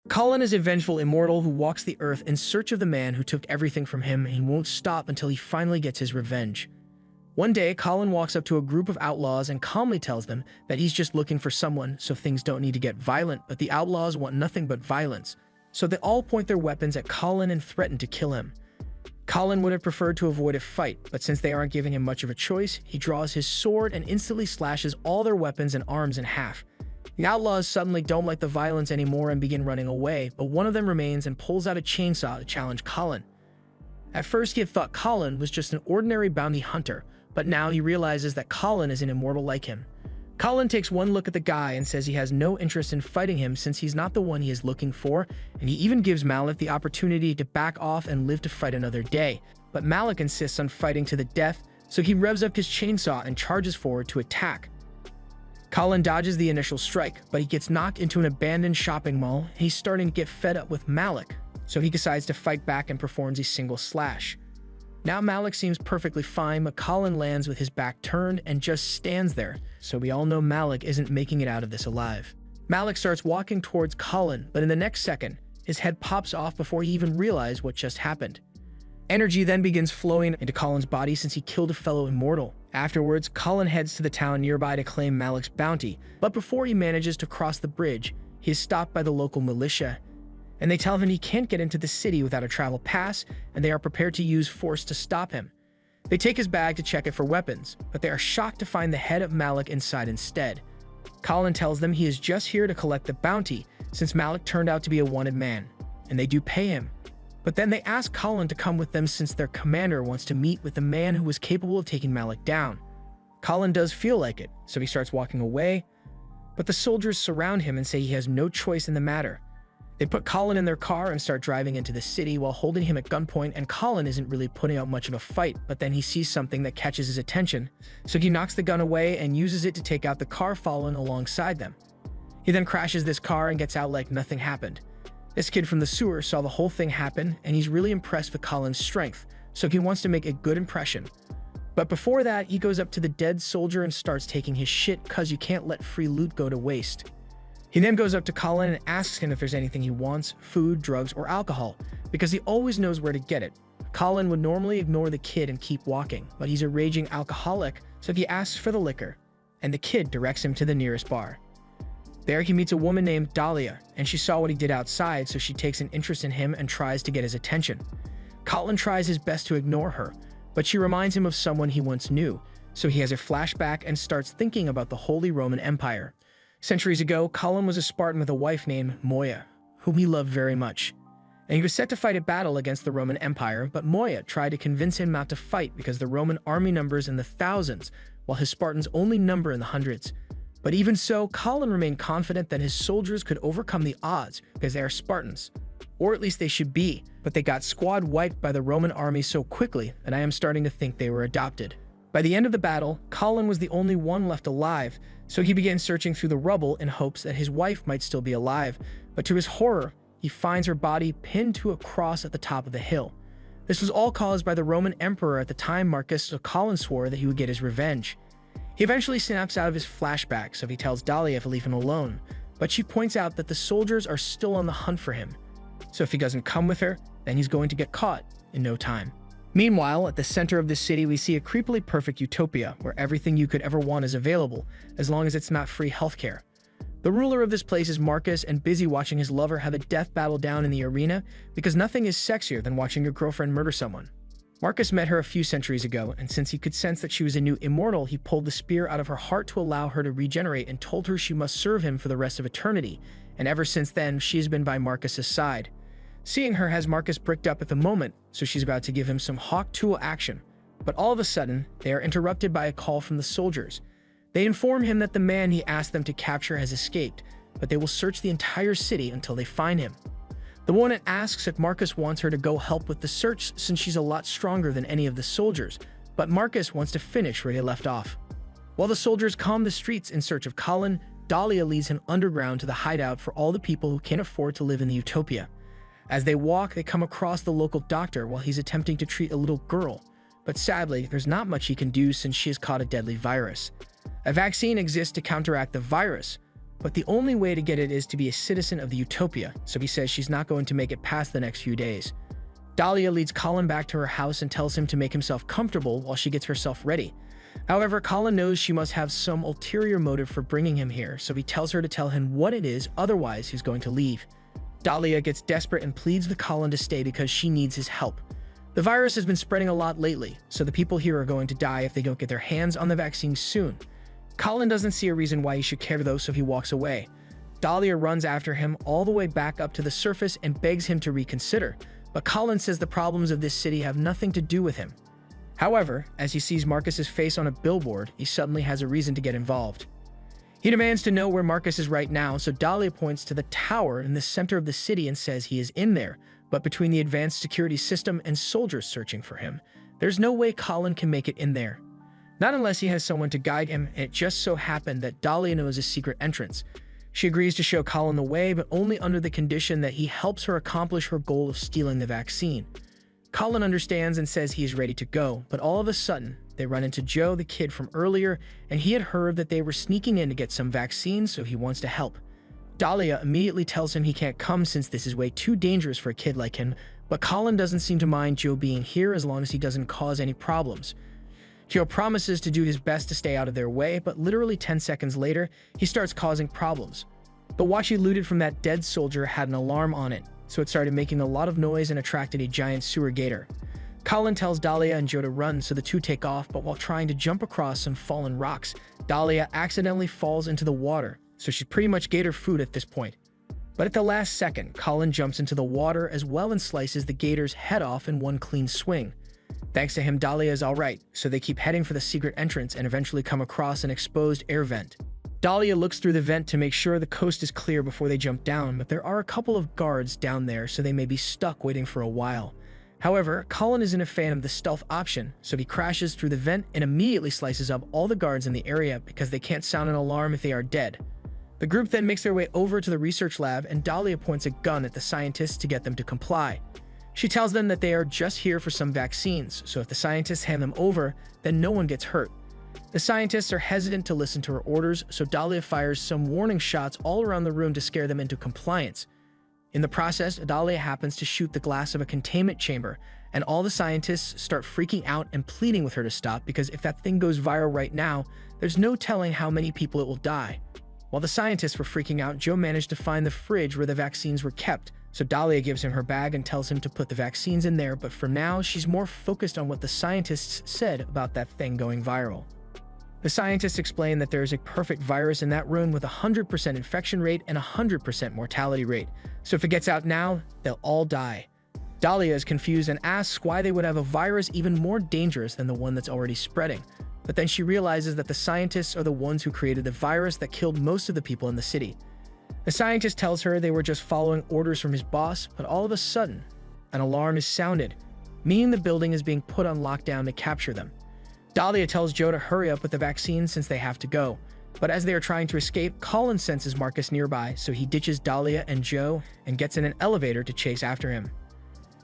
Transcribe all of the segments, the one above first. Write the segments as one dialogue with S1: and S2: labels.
S1: Colin is a vengeful immortal who walks the earth in search of the man who took everything from him and won't stop until he finally gets his revenge. One day, Colin walks up to a group of outlaws and calmly tells them that he's just looking for someone, so things don't need to get violent, but the outlaws want nothing but violence. So they all point their weapons at Colin and threaten to kill him. Colin would have preferred to avoid a fight, but since they aren't giving him much of a choice, he draws his sword and instantly slashes all their weapons and arms in half. The outlaws suddenly don't like the violence anymore and begin running away, but one of them remains and pulls out a chainsaw to challenge Colin. At first, he had thought Colin was just an ordinary bounty hunter, but now he realizes that Colin is an immortal like him. Colin takes one look at the guy and says he has no interest in fighting him since he's not the one he is looking for, and he even gives Malik the opportunity to back off and live to fight another day. But Malik insists on fighting to the death, so he revs up his chainsaw and charges forward to attack. Colin dodges the initial strike, but he gets knocked into an abandoned shopping mall, and he's starting to get fed up with Malik, so he decides to fight back and performs a single slash. Now Malik seems perfectly fine, but Colin lands with his back turned and just stands there, so we all know Malik isn't making it out of this alive. Malik starts walking towards Colin, but in the next second, his head pops off before he even realizes what just happened. Energy then begins flowing into Colin's body since he killed a fellow immortal. Afterwards, Colin heads to the town nearby to claim Malik's bounty, but before he manages to cross the bridge, he is stopped by the local militia, and they tell him he can't get into the city without a travel pass, and they are prepared to use force to stop him. They take his bag to check it for weapons, but they are shocked to find the head of Malik inside instead. Colin tells them he is just here to collect the bounty, since Malik turned out to be a wanted man, and they do pay him. But then they ask Colin to come with them since their commander wants to meet with the man who was capable of taking Malik down. Colin does feel like it, so he starts walking away, but the soldiers surround him and say he has no choice in the matter. They put Colin in their car and start driving into the city while holding him at gunpoint, and Colin isn't really putting out much of a fight, but then he sees something that catches his attention, so he knocks the gun away and uses it to take out the car following alongside them. He then crashes this car and gets out like nothing happened. This kid from the sewer saw the whole thing happen, and he's really impressed with Colin's strength, so he wants to make a good impression. But before that, he goes up to the dead soldier and starts taking his shit cause you can't let free loot go to waste. He then goes up to Colin and asks him if there's anything he wants, food, drugs, or alcohol, because he always knows where to get it. Colin would normally ignore the kid and keep walking, but he's a raging alcoholic, so he asks for the liquor, and the kid directs him to the nearest bar. There he meets a woman named Dahlia, and she saw what he did outside, so she takes an interest in him and tries to get his attention. Colin tries his best to ignore her, but she reminds him of someone he once knew, so he has a flashback and starts thinking about the Holy Roman Empire. Centuries ago, Colin was a Spartan with a wife named Moya, whom he loved very much. And he was set to fight a battle against the Roman Empire, but Moya tried to convince him not to fight because the Roman army numbers in the thousands, while his Spartans only number in the hundreds. But even so, Colin remained confident that his soldiers could overcome the odds because they are Spartans. Or at least they should be, but they got squad wiped by the Roman army so quickly that I am starting to think they were adopted. By the end of the battle, Colin was the only one left alive, so he began searching through the rubble in hopes that his wife might still be alive, but to his horror, he finds her body pinned to a cross at the top of the hill. This was all caused by the Roman emperor at the time, Marcus, so Colin swore that he would get his revenge. He eventually snaps out of his flashback, so he tells Dahlia to leave him alone, but she points out that the soldiers are still on the hunt for him, so if he doesn't come with her, then he's going to get caught in no time. Meanwhile, at the center of the city, we see a creepily perfect utopia where everything you could ever want is available, as long as it's not free healthcare. The ruler of this place is Marcus and busy watching his lover have a death battle down in the arena because nothing is sexier than watching your girlfriend murder someone. Marcus met her a few centuries ago, and since he could sense that she was a new immortal, he pulled the spear out of her heart to allow her to regenerate and told her she must serve him for the rest of eternity, and ever since then, she's been by Marcus's side. Seeing her has Marcus bricked up at the moment, so she's about to give him some hawk tool action. But all of a sudden, they are interrupted by a call from the soldiers. They inform him that the man he asked them to capture has escaped, but they will search the entire city until they find him. The woman asks if Marcus wants her to go help with the search since she's a lot stronger than any of the soldiers, but Marcus wants to finish where he left off. While the soldiers comb the streets in search of Colin, Dahlia leads him underground to the hideout for all the people who can't afford to live in the utopia. As they walk, they come across the local doctor while he's attempting to treat a little girl, but sadly, there's not much he can do since she has caught a deadly virus. A vaccine exists to counteract the virus, but the only way to get it is to be a citizen of the Utopia, so he says she's not going to make it past the next few days. Dahlia leads Colin back to her house and tells him to make himself comfortable while she gets herself ready. However, Colin knows she must have some ulterior motive for bringing him here, so he tells her to tell him what it is, otherwise he's going to leave. Dahlia gets desperate and pleads with Colin to stay because she needs his help. The virus has been spreading a lot lately, so the people here are going to die if they don't get their hands on the vaccine soon. Colin doesn't see a reason why he should care though, so he walks away. Dahlia runs after him all the way back up to the surface and begs him to reconsider, but Colin says the problems of this city have nothing to do with him. However, as he sees Marcus's face on a billboard, he suddenly has a reason to get involved. He demands to know where Marcus is right now, so Dahlia points to the tower in the center of the city and says he is in there, but between the advanced security system and soldiers searching for him, there's no way Colin can make it in there. Not unless he has someone to guide him, and it just so happened that Dahlia knows a secret entrance. She agrees to show Colin the way, but only under the condition that he helps her accomplish her goal of stealing the vaccine. Colin understands and says he is ready to go, but all of a sudden, they run into Joe, the kid from earlier, and he had heard that they were sneaking in to get some vaccines, so he wants to help. Dahlia immediately tells him he can't come since this is way too dangerous for a kid like him, but Colin doesn't seem to mind Joe being here as long as he doesn't cause any problems. Joe promises to do his best to stay out of their way, but literally 10 seconds later, he starts causing problems. The watch he looted from that dead soldier had an alarm on it, so it started making a lot of noise and attracted a giant sewer gator. Colin tells Dahlia and Joe to run, so the two take off, but while trying to jump across some fallen rocks, Dahlia accidentally falls into the water, so she's pretty much gator food at this point. But at the last second, Colin jumps into the water as well and slices the gator's head off in one clean swing. Thanks to him, Dahlia is alright, so they keep heading for the secret entrance and eventually come across an exposed air vent. Dahlia looks through the vent to make sure the coast is clear before they jump down, but there are a couple of guards down there, so they may be stuck waiting for a while. However, Colin isn't a fan of the stealth option, so he crashes through the vent and immediately slices up all the guards in the area because they can't sound an alarm if they are dead. The group then makes their way over to the research lab, and Dahlia points a gun at the scientists to get them to comply. She tells them that they are just here for some vaccines, so if the scientists hand them over, then no one gets hurt. The scientists are hesitant to listen to her orders, so Dahlia fires some warning shots all around the room to scare them into compliance. In the process, Dahlia happens to shoot the glass of a containment chamber, and all the scientists start freaking out and pleading with her to stop because if that thing goes viral right now, there's no telling how many people it will die. While the scientists were freaking out, Joe managed to find the fridge where the vaccines were kept, so Dahlia gives him her bag and tells him to put the vaccines in there, but for now, she's more focused on what the scientists said about that thing going viral. The scientists explain that there is a perfect virus in that room with a 100% infection rate and a 100% mortality rate, so if it gets out now, they'll all die. Dahlia is confused and asks why they would have a virus even more dangerous than the one that's already spreading, but then she realizes that the scientists are the ones who created the virus that killed most of the people in the city. The scientist tells her they were just following orders from his boss, but all of a sudden, an alarm is sounded, meaning the building is being put on lockdown to capture them. Dahlia tells Joe to hurry up with the vaccine since they have to go, but as they are trying to escape, Colin senses Marcus nearby, so he ditches Dahlia and Joe and gets in an elevator to chase after him.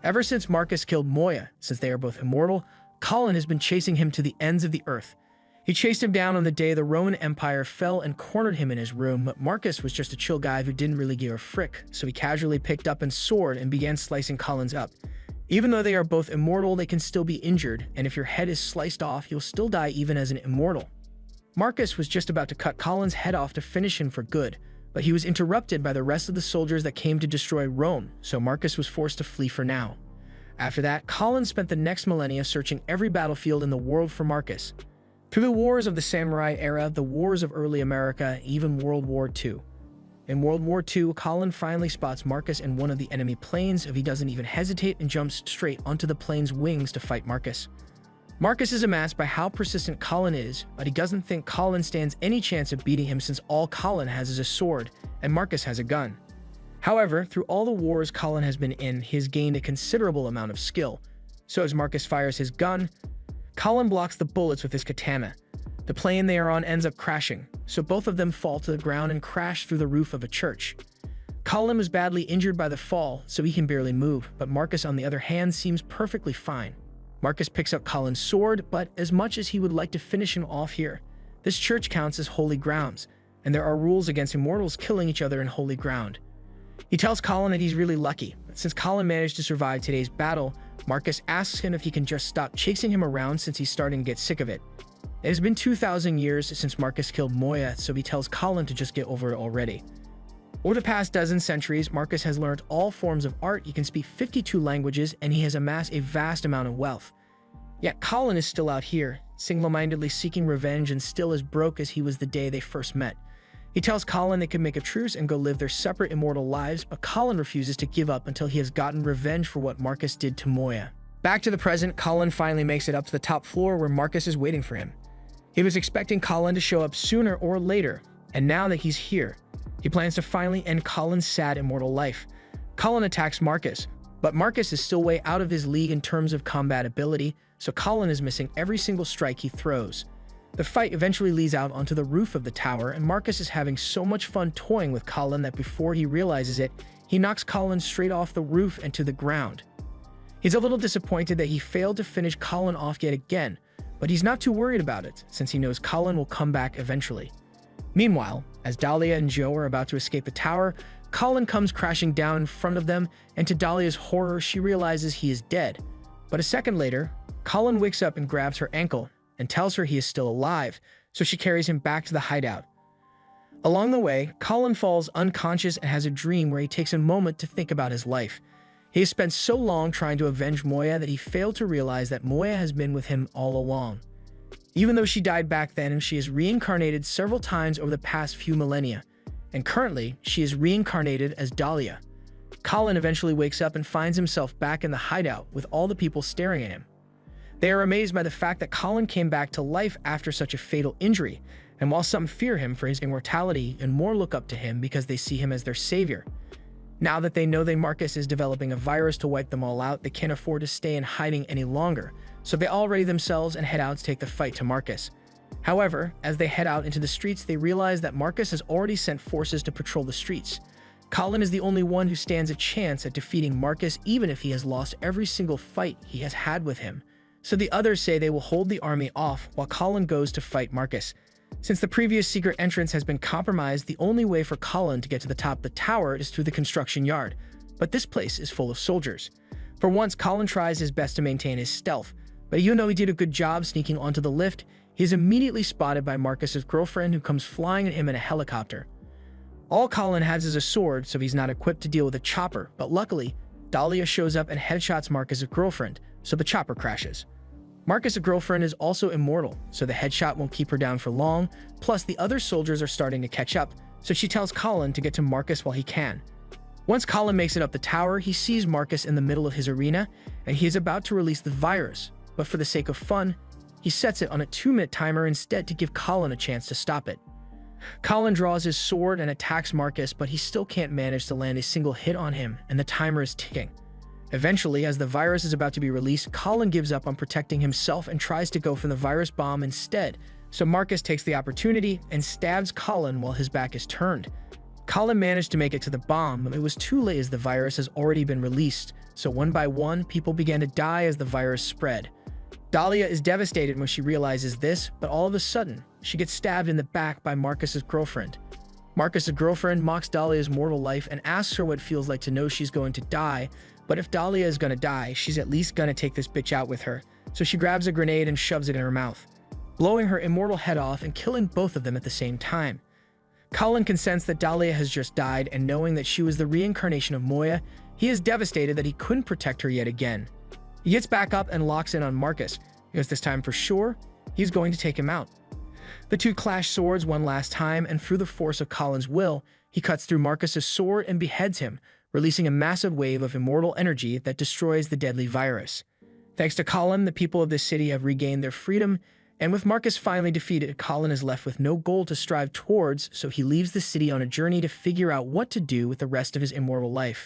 S1: Ever since Marcus killed Moya, since they are both immortal, Colin has been chasing him to the ends of the earth. He chased him down on the day the Roman Empire fell and cornered him in his room, but Marcus was just a chill guy who didn't really give a frick, so he casually picked up his sword and began slicing Colin's up. Even though they are both immortal, they can still be injured, and if your head is sliced off, you'll still die even as an immortal. Marcus was just about to cut Colin's head off to finish him for good, but he was interrupted by the rest of the soldiers that came to destroy Rome, so Marcus was forced to flee for now. After that, Colin spent the next millennia searching every battlefield in the world for Marcus. Through the wars of the samurai era, the wars of early America, even World War II. In World War II, Colin finally spots Marcus in one of the enemy planes if he doesn't even hesitate and jumps straight onto the plane's wings to fight Marcus. Marcus is amassed by how persistent Colin is, but he doesn't think Colin stands any chance of beating him since all Colin has is a sword, and Marcus has a gun. However, through all the wars Colin has been in, he has gained a considerable amount of skill. So as Marcus fires his gun, Colin blocks the bullets with his katana. The plane they are on ends up crashing, so both of them fall to the ground and crash through the roof of a church. Colin was badly injured by the fall, so he can barely move, but Marcus on the other hand seems perfectly fine. Marcus picks up Colin's sword, but as much as he would like to finish him off here, this church counts as holy grounds. and there are rules against immortals killing each other in holy ground. He tells Colin that he's really lucky. Since Colin managed to survive today's battle, Marcus asks him if he can just stop chasing him around since he's starting to get sick of it. It has been 2,000 years since Marcus killed Moya, so he tells Colin to just get over it already. Over the past dozen centuries, Marcus has learned all forms of art, he can speak 52 languages, and he has amassed a vast amount of wealth. Yet Colin is still out here, single-mindedly seeking revenge and still as broke as he was the day they first met. He tells Colin they can make a truce and go live their separate immortal lives, but Colin refuses to give up until he has gotten revenge for what Marcus did to Moya. Back to the present, Colin finally makes it up to the top floor where Marcus is waiting for him. He was expecting Colin to show up sooner or later, and now that he's here, he plans to finally end Colin's sad immortal life. Colin attacks Marcus, but Marcus is still way out of his league in terms of combat ability, so Colin is missing every single strike he throws. The fight eventually leads out onto the roof of the tower, and Marcus is having so much fun toying with Colin that before he realizes it, he knocks Colin straight off the roof and to the ground. He's a little disappointed that he failed to finish Colin off yet again, but he's not too worried about it, since he knows Colin will come back eventually. Meanwhile, as Dahlia and Joe are about to escape the tower, Colin comes crashing down in front of them, and to Dahlia's horror, she realizes he is dead. But a second later, Colin wakes up and grabs her ankle, and tells her he is still alive, so she carries him back to the hideout. Along the way, Colin falls unconscious and has a dream where he takes a moment to think about his life. He has spent so long trying to avenge Moya that he failed to realize that Moya has been with him all along. Even though she died back then, she is reincarnated several times over the past few millennia, and currently, she is reincarnated as Dahlia. Colin eventually wakes up and finds himself back in the hideout with all the people staring at him. They are amazed by the fact that Colin came back to life after such a fatal injury, and while some fear him for his immortality and more look up to him because they see him as their savior. Now that they know that Marcus is developing a virus to wipe them all out, they can't afford to stay in hiding any longer, so they all ready themselves and head out to take the fight to Marcus. However, as they head out into the streets, they realize that Marcus has already sent forces to patrol the streets. Colin is the only one who stands a chance at defeating Marcus even if he has lost every single fight he has had with him. So the others say they will hold the army off while Colin goes to fight Marcus. Since the previous secret entrance has been compromised, the only way for Colin to get to the top of the tower is through the construction yard, but this place is full of soldiers. For once, Colin tries his best to maintain his stealth, but even though he did a good job sneaking onto the lift, he is immediately spotted by Marcus's girlfriend who comes flying at him in a helicopter. All Colin has is a sword, so he's not equipped to deal with a chopper, but luckily, Dahlia shows up and headshots Marcus's girlfriend, so the chopper crashes. Marcus' girlfriend is also immortal, so the headshot won't keep her down for long, plus the other soldiers are starting to catch up, so she tells Colin to get to Marcus while he can. Once Colin makes it up the tower, he sees Marcus in the middle of his arena, and he is about to release the virus, but for the sake of fun, he sets it on a 2-minute timer instead to give Colin a chance to stop it. Colin draws his sword and attacks Marcus, but he still can't manage to land a single hit on him, and the timer is ticking. Eventually, as the virus is about to be released, Colin gives up on protecting himself and tries to go for the virus bomb instead, so Marcus takes the opportunity and stabs Colin while his back is turned. Colin managed to make it to the bomb, but it was too late as the virus has already been released, so one by one, people began to die as the virus spread. Dahlia is devastated when she realizes this, but all of a sudden, she gets stabbed in the back by Marcus's girlfriend. Marcus's girlfriend mocks Dahlia's mortal life and asks her what it feels like to know she's going to die, but if Dahlia is gonna die, she's at least gonna take this bitch out with her, so she grabs a grenade and shoves it in her mouth, blowing her immortal head off and killing both of them at the same time. Colin can sense that Dahlia has just died, and knowing that she was the reincarnation of Moya, he is devastated that he couldn't protect her yet again. He gets back up and locks in on Marcus, because this time for sure, he's going to take him out. The two clash swords one last time, and through the force of Colin's will, he cuts through Marcus's sword and beheads him, releasing a massive wave of immortal energy that destroys the deadly virus. Thanks to Colin, the people of this city have regained their freedom, and with Marcus finally defeated, Colin is left with no goal to strive towards, so he leaves the city on a journey to figure out what to do with the rest of his immortal life.